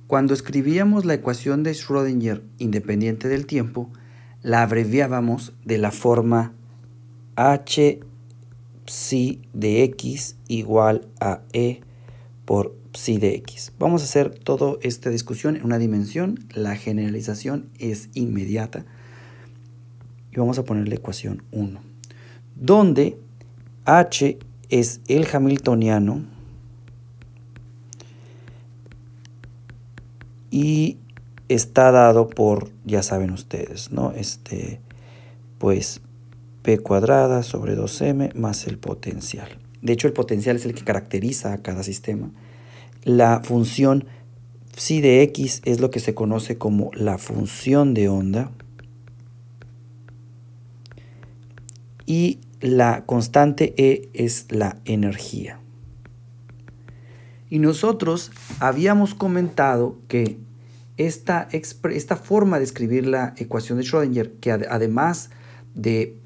Cuando escribíamos la ecuación de Schrödinger independiente del tiempo, la abreviábamos de la forma h psi de x igual a e por psi de x. Vamos a hacer toda esta discusión en una dimensión. La generalización es inmediata. Y vamos a poner la ecuación 1, donde h es el hamiltoniano y está dado por, ya saben ustedes, ¿no? Pues p cuadrada sobre 2m más el potencial. De hecho, el potencial es el que caracteriza a cada sistema. La función psi de x es lo que se conoce como la función de onda. Y la constante E es la energía. Y nosotros habíamos comentado que esta forma de escribir la ecuación de Schrödinger, que además de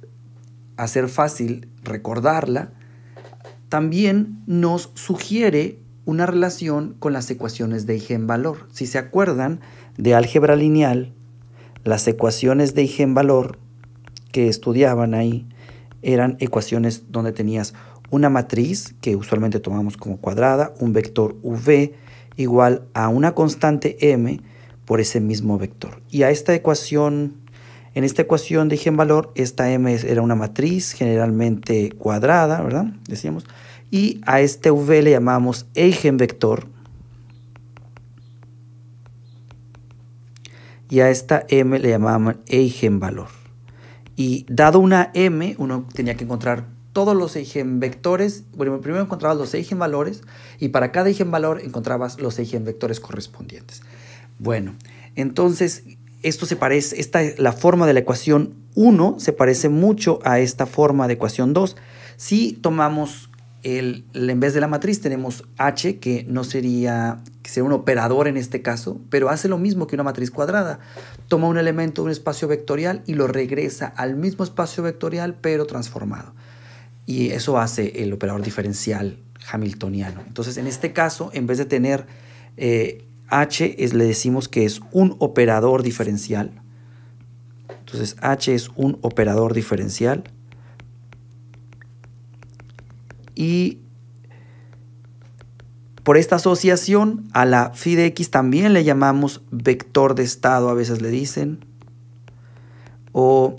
hacer fácil recordarla, también nos sugiere una relación con las ecuaciones de eigenvalor. Si se acuerdan de álgebra lineal, las ecuaciones de eigenvalor que estudiaban ahí eran ecuaciones donde tenías una matriz, que usualmente tomamos como cuadrada, un vector v igual a una constante m por ese mismo vector. Y a esta ecuación, en esta ecuación de eigenvalor, esta m era una matriz generalmente cuadrada, ¿verdad? Decíamos. Y a este v le llamamos eigenvector. Y a esta m le llamaban eigenvalor. Y dado una m, uno tenía que encontrar todos los eigenvectores. Bueno, primero encontrabas los eigenvalores y para cada eigenvalor encontrabas los eigenvectores correspondientes. Bueno, entonces esto se parece, la forma de la ecuación 1 se parece mucho a esta forma de ecuación 2. Si tomamos en vez de la matriz tenemos h, que no sería un operador en este caso, pero hace lo mismo que una matriz cuadrada. Toma un elemento de un espacio vectorial y lo regresa al mismo espacio vectorial, pero transformado. Y eso hace el operador diferencial hamiltoniano. Entonces, en este caso, en vez de tener h, le decimos que es un operador diferencial. Entonces, h es un operador diferencial. Y por esta asociación a la phi de x también le llamamos vector de estado, a veces le dicen. O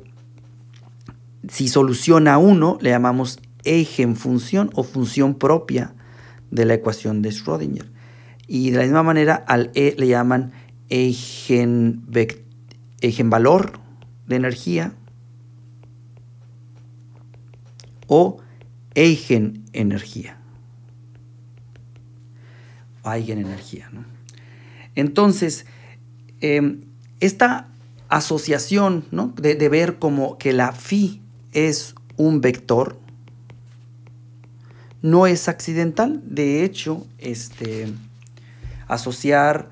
si soluciona 1, le llamamos eigenfunción o función propia de la ecuación de Schrödinger. Y de la misma manera al E le llaman eigenvalor de energía o eigenenergía. Eigenenergía, ¿no? Entonces, esta asociación, ¿no? de ver como que la phi es un vector no es accidental. De hecho, asociar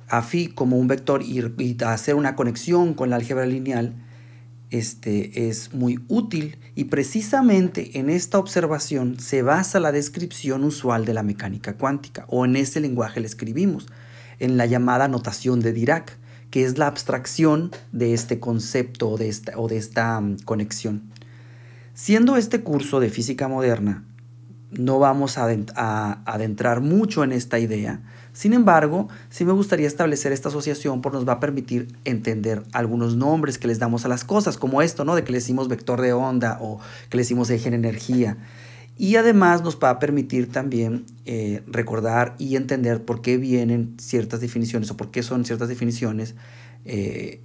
a phi como un vector y hacer una conexión con la álgebra lineal es muy útil, y precisamente en esta observación se basa la descripción usual de la mecánica cuántica, o en ese lenguaje le escribimos, en la llamada notación de Dirac, que es la abstracción de este concepto o de esta conexión. Siendo este curso de física moderna, no vamos a adentrar mucho en esta idea. Sin embargo, sí me gustaría establecer esta asociación porque nos va a permitir entender algunos nombres que les damos a las cosas, como esto, ¿no? De que le decimos vector de onda o que le decimos eigenenergía. Y además nos va a permitir también recordar y entender por qué vienen ciertas definiciones o por qué son ciertas definiciones de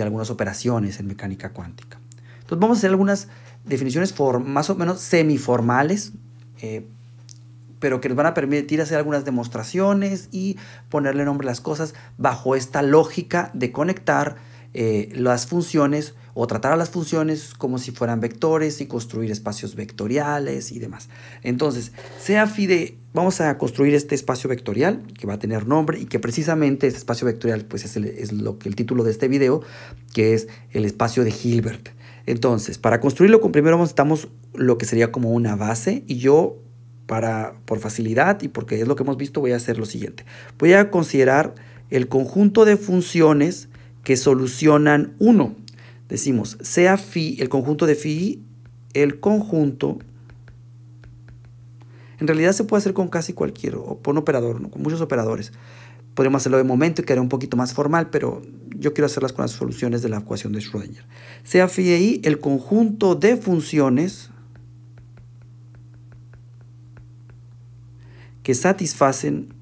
algunas operaciones en mecánica cuántica. Entonces vamos a hacer algunas definiciones más o menos semiformales, pero que nos van a permitir hacer algunas demostraciones y ponerle nombre a las cosas bajo esta lógica de conectar las funciones o tratar a las funciones como si fueran vectores y construir espacios vectoriales y demás. Entonces, vamos a construir este espacio vectorial que va a tener nombre y que precisamente este espacio vectorial pues es el título de este video, que es el espacio de Hilbert. Entonces, para construirlo primero necesitamos lo que sería como una base, y yo por facilidad y porque es lo que hemos visto, voy a hacer lo siguiente. Voy a considerar el conjunto de funciones que solucionan 1. Decimos, sea phi, el conjunto de phi, el conjunto. En realidad se puede hacer con casi cualquier, o con un operador, ¿no? Con muchos operadores. Podemos hacerlo de momento y quedar un poquito más formal, pero yo quiero hacerlas con las soluciones de la ecuación de Schrödinger. Sea phi de i el conjunto de funciones que satisfacen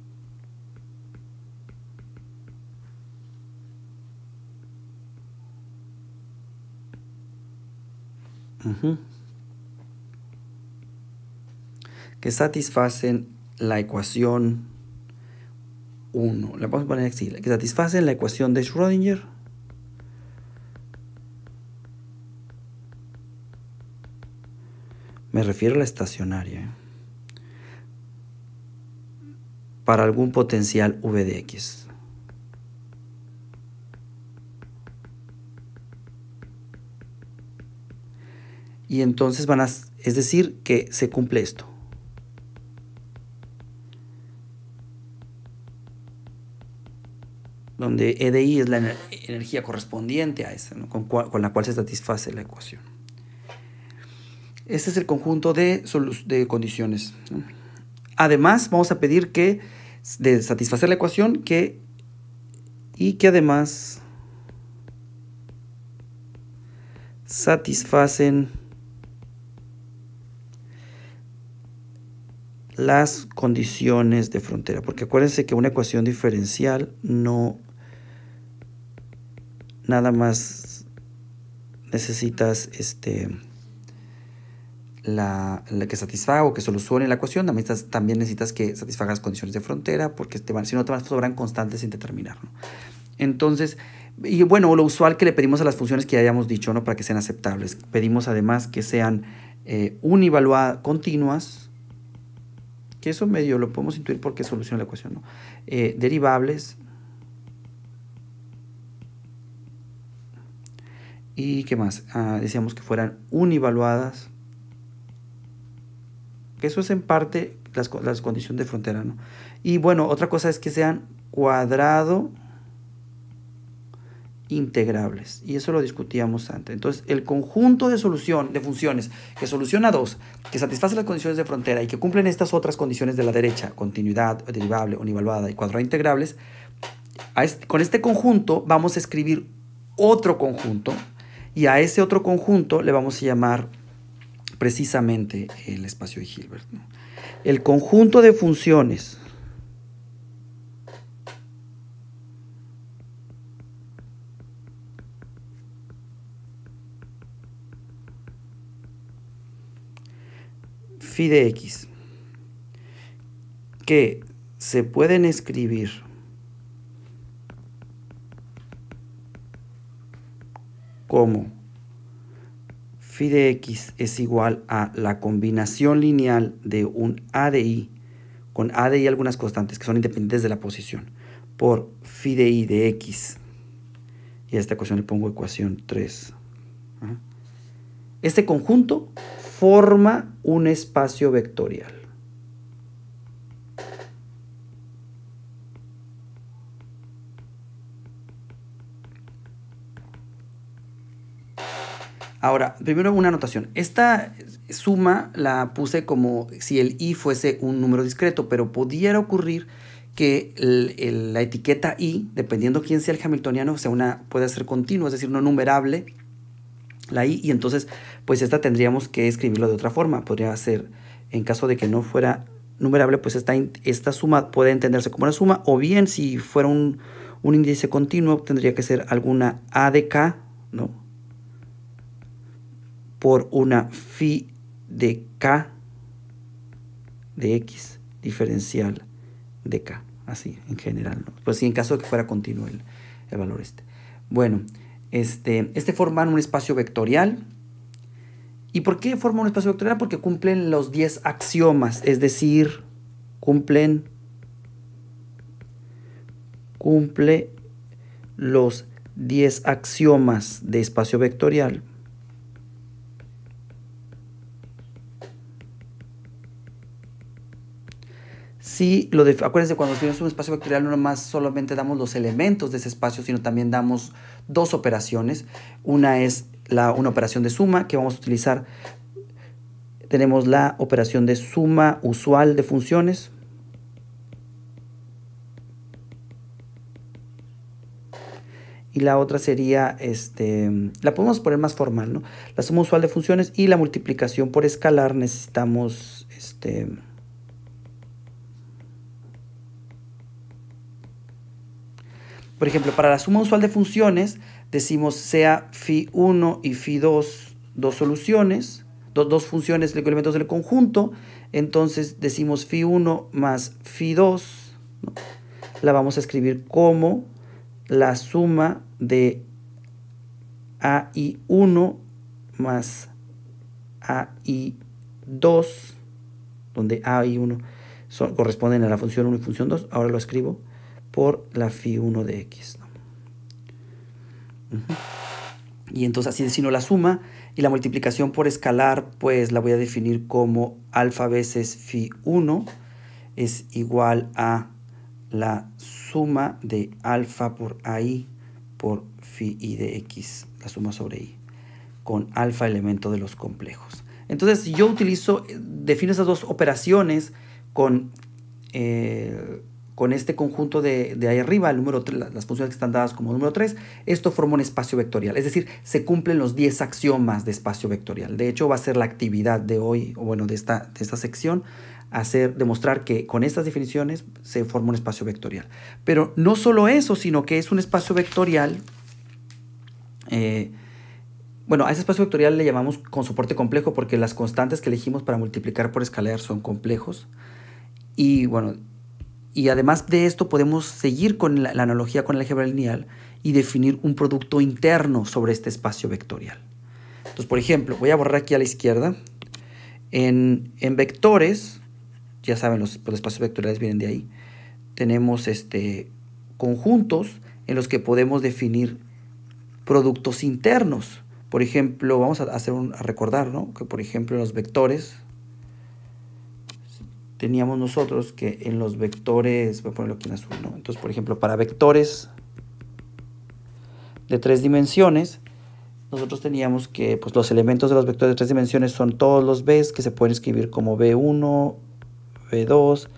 la ecuación 1. La vamos a poner así, que satisfacen la ecuación de Schrödinger me refiero a la estacionaria, para algún potencial v de x. Y entonces es decir, que se cumple esto. Donde E de I es la energía correspondiente a esa, ¿no? con la cual se satisface la ecuación. Este es el conjunto de condiciones, ¿no? Además, vamos a pedir que, de satisfacer la ecuación, y que además satisfacen las condiciones de frontera. Porque acuérdense que una ecuación diferencial no nada más necesitas la que satisfaga o que solucione la ecuación, también necesitas que satisfaga las condiciones de frontera, porque si no te sobran constantes sin determinar, ¿no? Entonces, y bueno, lo usual que le pedimos a las funciones que ya hayamos dicho, ¿no? Para que sean aceptables. Pedimos además que sean univaluadas, continuas, que eso medio lo podemos intuir porque soluciona la ecuación, ¿no? Derivables. ¿Y qué más? Decíamos que fueran univaluadas. Que eso es en parte las condiciones de frontera, ¿no? Y bueno, otra cosa es que sean cuadrado integrables. Y eso lo discutíamos antes. Entonces, el conjunto de funciones que soluciona 2, que satisface las condiciones de frontera y que cumplen estas otras condiciones de la derecha, continuidad, derivable, univaluada y cuadrado integrables, con este conjunto vamos a escribir otro conjunto y a ese otro conjunto le vamos a llamar precisamente el espacio de Hilbert, ¿no? El conjunto de funciones phi de x que se pueden escribir como phi de x es igual a la combinación lineal de un a de i con a de i algunas constantes que son independientes de la posición por phi de i de x, y a esta ecuación le pongo ecuación 3. Este conjunto forma un espacio vectorial. Ahora, primero una anotación. Esta suma la puse como si el i fuese un número discreto, pero pudiera ocurrir que la etiqueta i, dependiendo quién sea el hamiltoniano, puede ser continua, es decir, no numerable, la i, y entonces pues esta tendríamos que escribirlo de otra forma. Podría ser, en caso de que no fuera numerable, pues esta suma puede entenderse como una suma, o bien si fuera un índice continuo, tendría que ser alguna a de k, ¿no? Por una phi de k de x diferencial de k, así en general, ¿no? Pues sí, en caso de que fuera continuo el valor este. Bueno, forman un espacio vectorial. ¿Y por qué forma un espacio vectorial? Porque cumplen los 10 axiomas, es decir, cumple los 10 axiomas de espacio vectorial. Así, acuérdense, cuando definimos un espacio vectorial no nomás solamente damos los elementos de ese espacio, sino también damos dos operaciones. Una es una operación de suma que vamos a utilizar. Tenemos la operación de suma usual de funciones. Y la otra sería, la podemos poner más formal, ¿no? La suma usual de funciones y la multiplicación por escalar necesitamos, por ejemplo, para la suma usual de funciones decimos sea phi1 y phi2 dos soluciones, dos funciones, elementos del conjunto. Entonces decimos phi1 más phi2, ¿no? La vamos a escribir como la suma de AI1 más AI2, donde AI1 corresponden a la función 1 y función 2. Ahora lo escribo por la phi1 de x, ¿no? Y entonces así defino la suma, y la multiplicación por escalar pues la voy a definir como alfa veces phi1 es igual a la suma de alfa por AI por phi i de x, la suma sobre i, con alfa elemento de los complejos. Entonces, si yo defino esas dos operaciones con este conjunto de ahí arriba, el número 3, las funciones que están dadas como número 3, esto forma un espacio vectorial. Es decir, se cumplen los 10 axiomas de espacio vectorial. De hecho, va a ser la actividad de hoy, o bueno, de esta sección, demostrar que con estas definiciones se forma un espacio vectorial. Pero no solo eso, sino que es un espacio vectorial. Bueno, a ese espacio vectorial le llamamos con soporte complejo porque las constantes que elegimos para multiplicar por escalar son complejos. Y bueno, y además de esto podemos seguir con la analogía con el álgebra lineal y definir un producto interno sobre este espacio vectorial. Entonces, por ejemplo, voy a borrar aquí a la izquierda. En vectores, ya saben, los espacios vectoriales vienen de ahí. Tenemos conjuntos en los que podemos definir productos internos. Por ejemplo, vamos a recordar, ¿no? Que por ejemplo en los vectores teníamos nosotros que en los vectores, voy a ponerlo aquí en azul, ¿no? Entonces, por ejemplo, para vectores de 3 dimensiones, nosotros teníamos que pues, los elementos de los vectores de 3 dimensiones son todos los B's que se pueden escribir como B1, B2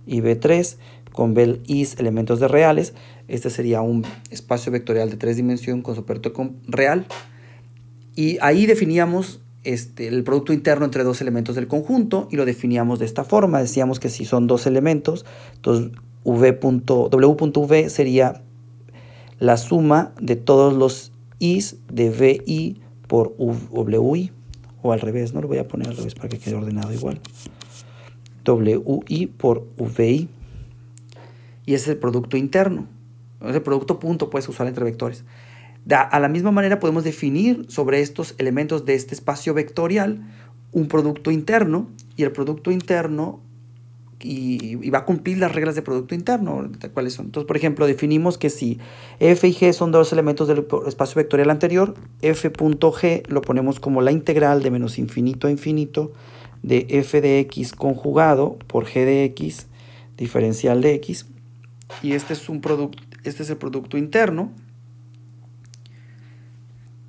y B3, con B'is elementos de reales. Este sería un espacio vectorial de 3 dimensiones con soporte real. Y ahí definíamos el producto interno entre dos elementos del conjunto y lo definíamos de esta forma. Decíamos que si son dos elementos, entonces W.V sería la suma de todos los I's de VI por WI, o al revés, ¿no? Lo voy a poner al revés para que quede ordenado igual. WI por VI. Y ese es el producto interno. Es el producto punto, puedes usar entre vectores. A la misma manera podemos definir sobre estos elementos de este espacio vectorial un producto interno, y el producto interno y va a cumplir las reglas de producto interno. ¿Cuáles son? Entonces, por ejemplo, definimos que si f y g son dos elementos del espacio vectorial anterior, f.g lo ponemos como la integral de menos infinito a infinito de f de x conjugado por g de x diferencial de x, y este es el producto interno.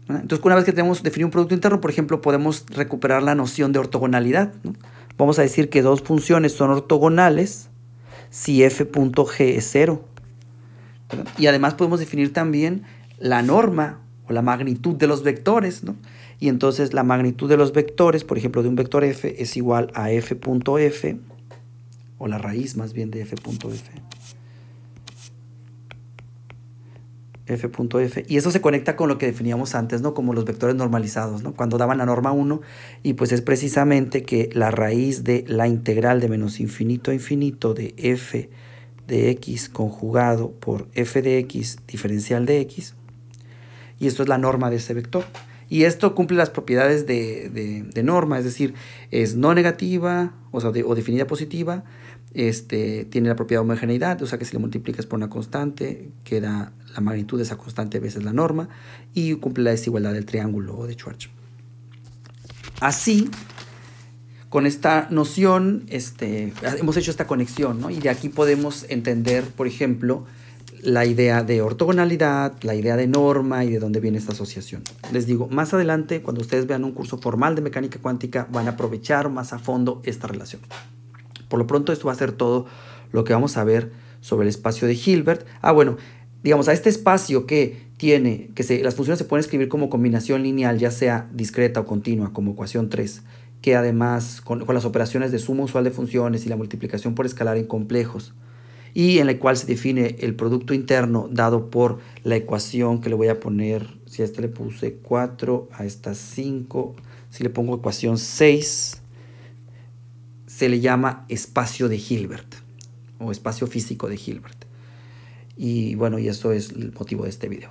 Entonces, una vez que tenemos definido un producto interno, por ejemplo, podemos recuperar la noción de ortogonalidad, ¿no? Vamos a decir que dos funciones son ortogonales si f.g es 0. ¿Verdad? Y además podemos definir también la norma o la magnitud de los vectores, ¿no? Y entonces la magnitud de los vectores, por ejemplo, de un vector f es igual a f.f, o la raíz más bien de f.f. f.f, y eso se conecta con lo que definíamos antes, ¿no? Como los vectores normalizados, ¿no? Cuando daban la norma 1, y pues es precisamente que la raíz de la integral de menos infinito a infinito de f de x conjugado por f de x diferencial de x, y esto es la norma de ese vector. Y esto cumple las propiedades de norma, es decir, es no negativa, o definida positiva, tiene la propiedad de homogeneidad, o sea que si lo multiplicas por una constante, queda la magnitud de esa constante veces la norma, y cumple la desigualdad del triángulo de Schwarz. Así, con esta noción hemos hecho esta conexión, ¿no? Y de aquí podemos entender, por ejemplo, la idea de ortogonalidad, la idea de norma y de dónde viene esta asociación. Les digo, más adelante, cuando ustedes vean un curso formal de mecánica cuántica, van a aprovechar más a fondo esta relación. Por lo pronto, esto va a ser todo lo que vamos a ver sobre el espacio de Hilbert. Bueno, digamos, a este espacio que tiene, las funciones se pueden escribir como combinación lineal, ya sea discreta o continua, como ecuación 3, que además, con las operaciones de suma usual de funciones y la multiplicación por escalar en complejos, y en la cual se define el producto interno dado por la ecuación que le voy a poner, si a este le puse 4, a esta 5, si le pongo ecuación 6, se le llama espacio de Hilbert, o espacio físico de Hilbert. Y bueno, y eso es el motivo de este video.